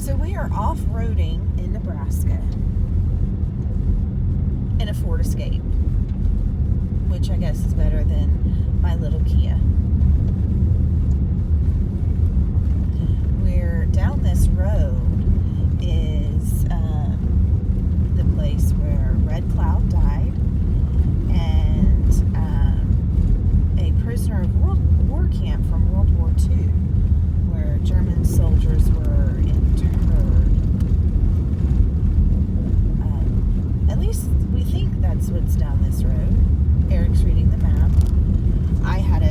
So we are off-roading in Nebraska in a Ford Escape, which I guess is better than my little Kia. We're down this road is the place where Red Cloud died, and a prisoner of war camp from World War II, where German soldiers were interred. At least we think that's what's down this road. Eric's reading the map.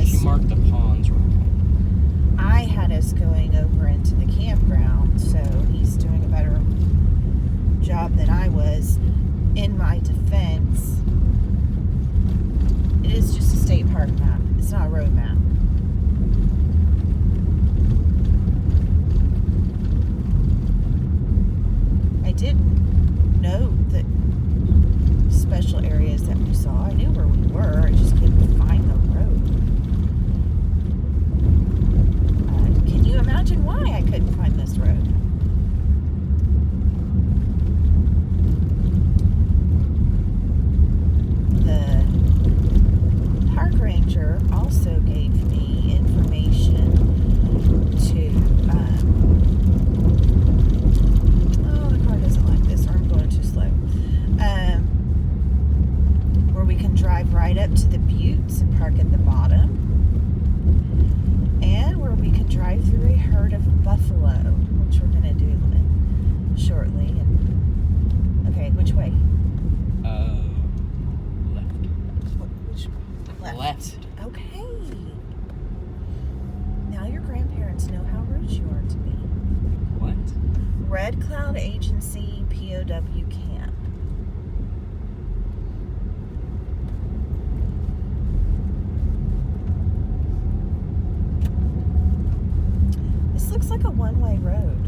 She marked the ponds wrong. I had us going over into the campground, so he's doing a better job than I was. In my defense, it is just a state park map. It's not a road map. I didn't know the special areas that we saw. I knew where we were. I just couldn't find the road. Can you imagine why I couldn't find this road? The park ranger also gave me information to, the car doesn't like this, or I'm going too slow, where we can drive right up to the buttes and park at the bottom, and where we can drive through a herd of buffalo, which we're going to do shortly. And okay, which way? Left. Okay. Now your grandparents know how rude you are to me. What? Red Cloud Agency POW camp. This looks like a one-way road.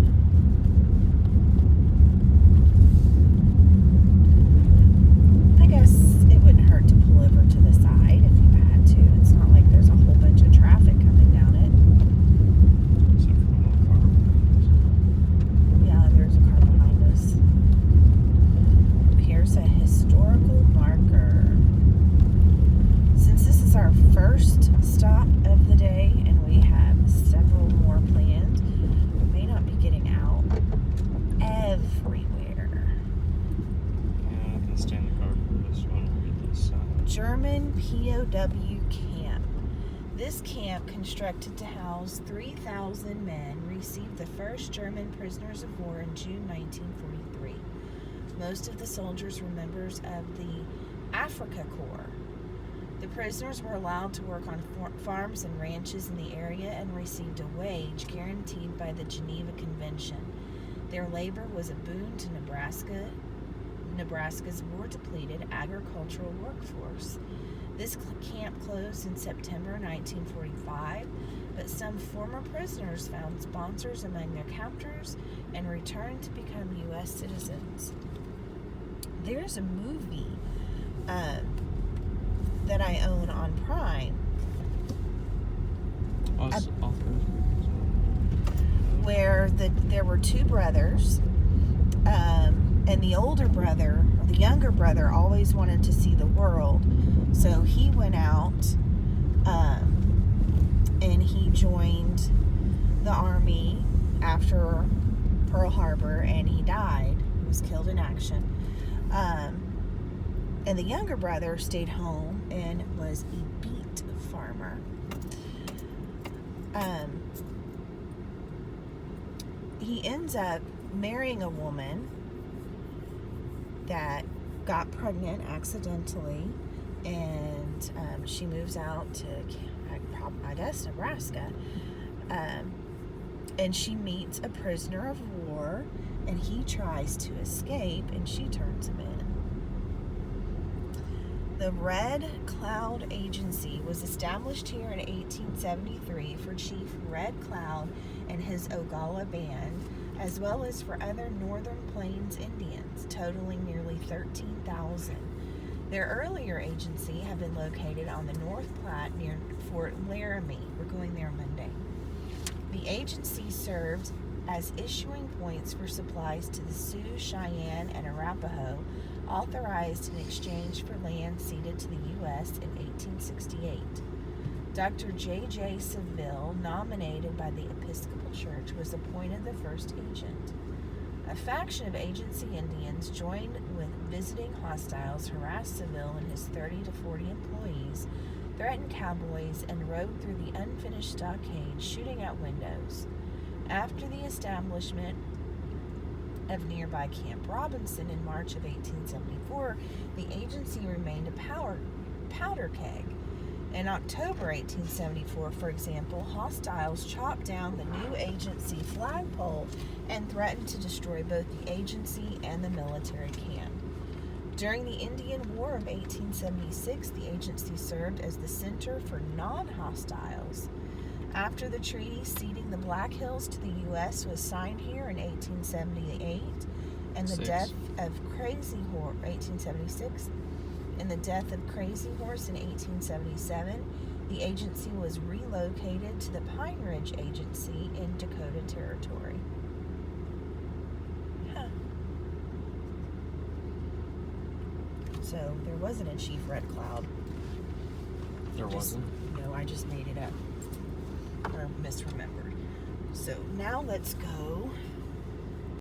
I guess it wouldn't hurt to pull over to the side if you had to. It's not like there's a whole bunch of traffic coming down it. Except for the little car behind us. Yeah, there's a car behind us. Here's a historical marker. Since this is our first stop of the day and we have several more planned, we may not be getting out everywhere. Yeah, I can stand the car for this one. Read this sign. German POW camp. This camp, constructed to house 3,000 men, received the first German prisoners of war in June 1943. Most of the soldiers were members of the Afrika Corps. The prisoners were allowed to work on farms and ranches in the area and received a wage guaranteed by the Geneva Convention. Their labor was a boon to Nebraska's war-depleted agricultural workforce. This camp closed in September 1945, but some former prisoners found sponsors among their captors and returned to become U.S. citizens. There's a movie that I own on Prime where there were two brothers, and the older brother, or the younger brother, always wanted to see the world, so he went out and he joined the army after Pearl Harbor, and he died. He was killed in action. And the younger brother stayed home and was a beet farmer. He ends up marrying a woman that got pregnant accidentally, and she moves out to, I guess, Nebraska. And she meets a prisoner of war, and he tries to escape, and she turns him in. The Red Cloud Agency was established here in 1873 for Chief Red Cloud and his Oglala band, as well as for other Northern Plains Indians, totaling nearly 13,000. Their earlier agency had been located on the North Platte near Fort Laramie. We're going there Monday. The agency served as issuing points for supplies to the Sioux, Cheyenne, and Arapaho, authorized in exchange for land ceded to the U.S. in 1868. Dr. J.J. Saville, nominated by the Episcopal Church, was appointed the first agent. A faction of agency Indians joined with visiting hostiles, harassed Saville and his 30 to 40 employees, threatened cowboys, and rode through the unfinished stockade, shooting out windows. After the establishment of nearby Camp Robinson in March of 1874, the agency remained a powder keg. In October 1874, for example, hostiles chopped down the new agency flagpole and threatened to destroy both the agency and the military camp. During the Indian War of 1876, the agency served as the center for non-hostiles. After the treaty ceding the Black Hills to the U.S. was signed here in 1878, and the death of Crazy Horse, 1876, and the death of Crazy Horse in 1877, the agency was relocated to the Pine Ridge Agency in Dakota Territory. So there wasn't a Chief Red Cloud. There wasn't? No, I just made it up. Or misremembered. So now let's go